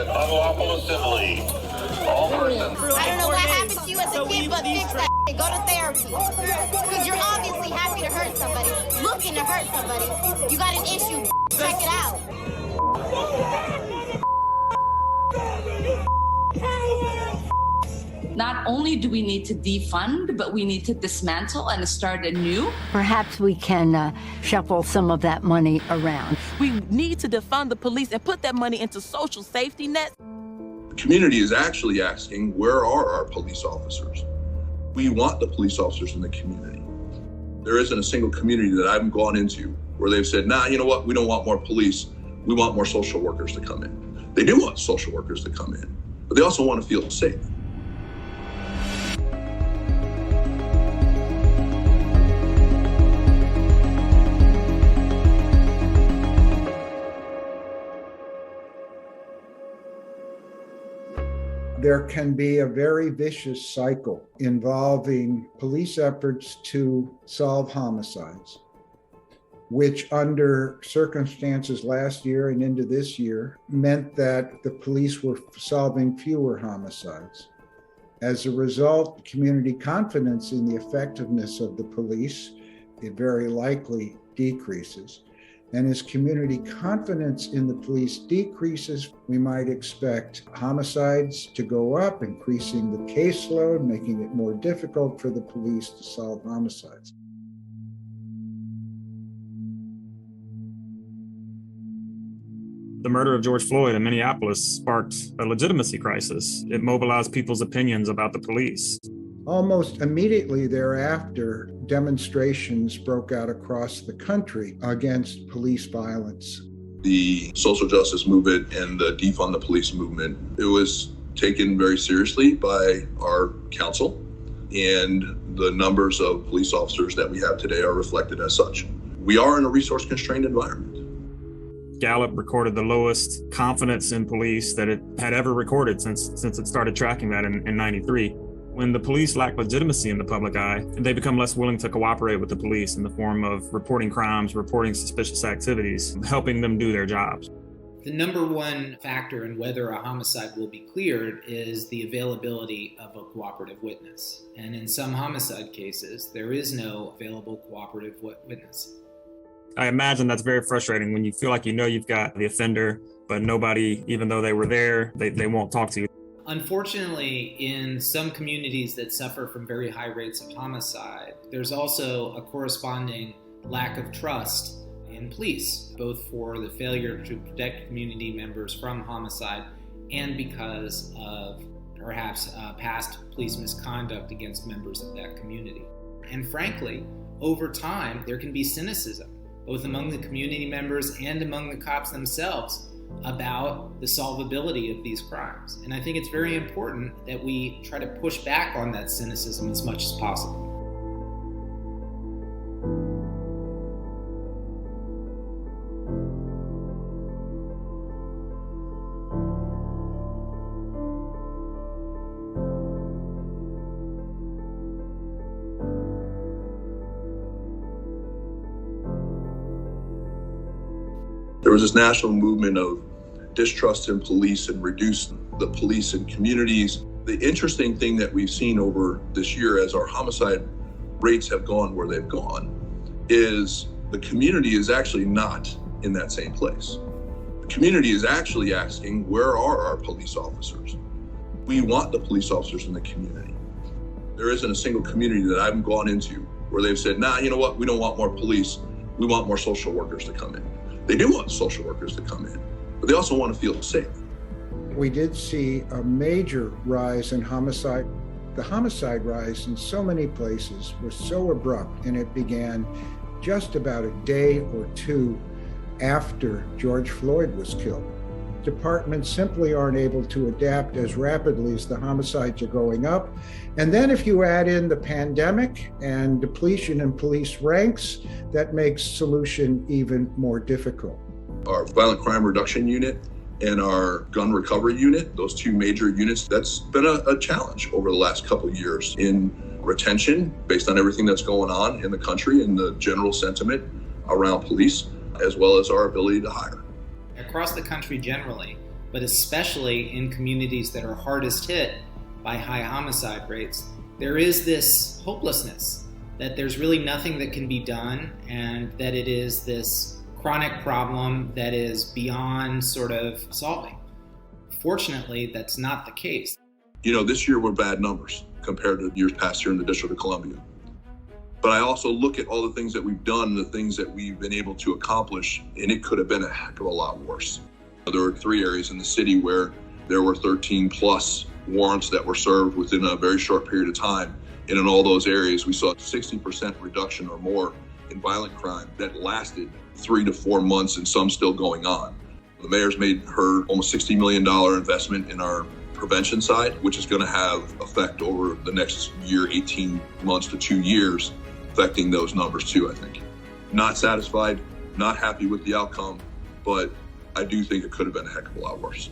an unlawful assembly. All persons. I don't know what happened to you as a kid, but fix that and go to therapy. Because you're obviously happy to hurt somebody, looking to hurt somebody. You got an issue, check it out. Not only do we need to defund, but we need to dismantle and start anew. Perhaps we can shuffle some of that money around. We need to defund the police and put that money into social safety nets. The community is actually asking, where are our police officers? We want the police officers in the community. There isn't a single community that I've gone into where they've said, nah, you know what, we don't want more police. We want more social workers to come in. They do want social workers to come in, but they also want to feel safe. There can be a very vicious cycle involving police efforts to solve homicides, which under circumstances last year and into this year meant that the police were solving fewer homicides. As a result, community confidence in the effectiveness of the police, it very likely decreases. And as community confidence in the police decreases, we might expect homicides to go up, increasing the caseload, making it more difficult for the police to solve homicides. The murder of George Floyd in Minneapolis sparked a legitimacy crisis. It mobilized people's opinions about the police. Almost immediately thereafter, demonstrations broke out across the country against police violence. The social justice movement and the defund the police movement, it was taken very seriously by our council, and the numbers of police officers that we have today are reflected as such. We are in a resource-constrained environment. Gallup recorded the lowest confidence in police that it had ever recorded since it started tracking that in 93. When the police lack legitimacy in the public eye, they become less willing to cooperate with the police in the form of reporting crimes, reporting suspicious activities, helping them do their jobs. The number one factor in whether a homicide will be cleared is the availability of a cooperative witness. And in some homicide cases, there is no available cooperative witness. I imagine that's very frustrating when you feel like you know you've got the offender, but nobody, even though they were there, they won't talk to you. Unfortunately, in some communities that suffer from very high rates of homicide, there's also a corresponding lack of trust in police, both for the failure to protect community members from homicide and because of perhaps past police misconduct against members of that community. And frankly, over time, there can be cynicism, both among the community members and among the cops themselves, about the solvability of these crimes. And I think it's very important that we try to push back on that cynicism as much as possible. There was this national movement of distrust in police and reduce the police in communities. The interesting thing that we've seen over this year as our homicide rates have gone where they've gone is the community is actually not in that same place. The community is actually asking, where are our police officers? We want the police officers in the community. There isn't a single community that I've gone into where they've said, nah, you know what, we don't want more police. We want more social workers to come in. They do want social workers to come in, but they also want to feel safe. We did see a major rise in homicide. The homicide rise in so many places was so abrupt, and it began just about a day or two after George Floyd was killed. Departments simply aren't able to adapt as rapidly as the homicides are going up. And then if you add in the pandemic and depletion in police ranks, that makes solution even more difficult. Our violent crime reduction unit and our gun recovery unit, those two major units, that's been a challenge over the last couple of years in retention based on everything that's going on in the country and the general sentiment around police, as well as our ability to hire. Across the country generally, but especially in communities that are hardest hit by high homicide rates, there is this hopelessness that there's really nothing that can be done, and that it is this chronic problem that is beyond sort of solving. Fortunately, that's not the case. You know, this year we're bad numbers compared to years past here in the District of Columbia. But I also look at all the things that we've done, the things that we've been able to accomplish, and it could have been a heck of a lot worse. There were 3 areas in the city where there were 13 plus warrants that were served within a very short period of time. And in all those areas, we saw a 60% reduction or more in violent crime that lasted 3 to 4 months, and some still going on. The mayor's made her almost $60 million investment in our prevention side, which is going to have effect over the next year, 18 months to 2 years, affecting those numbers too, I think. Not satisfied, not happy with the outcome, but I do think it could have been a heck of a lot worse.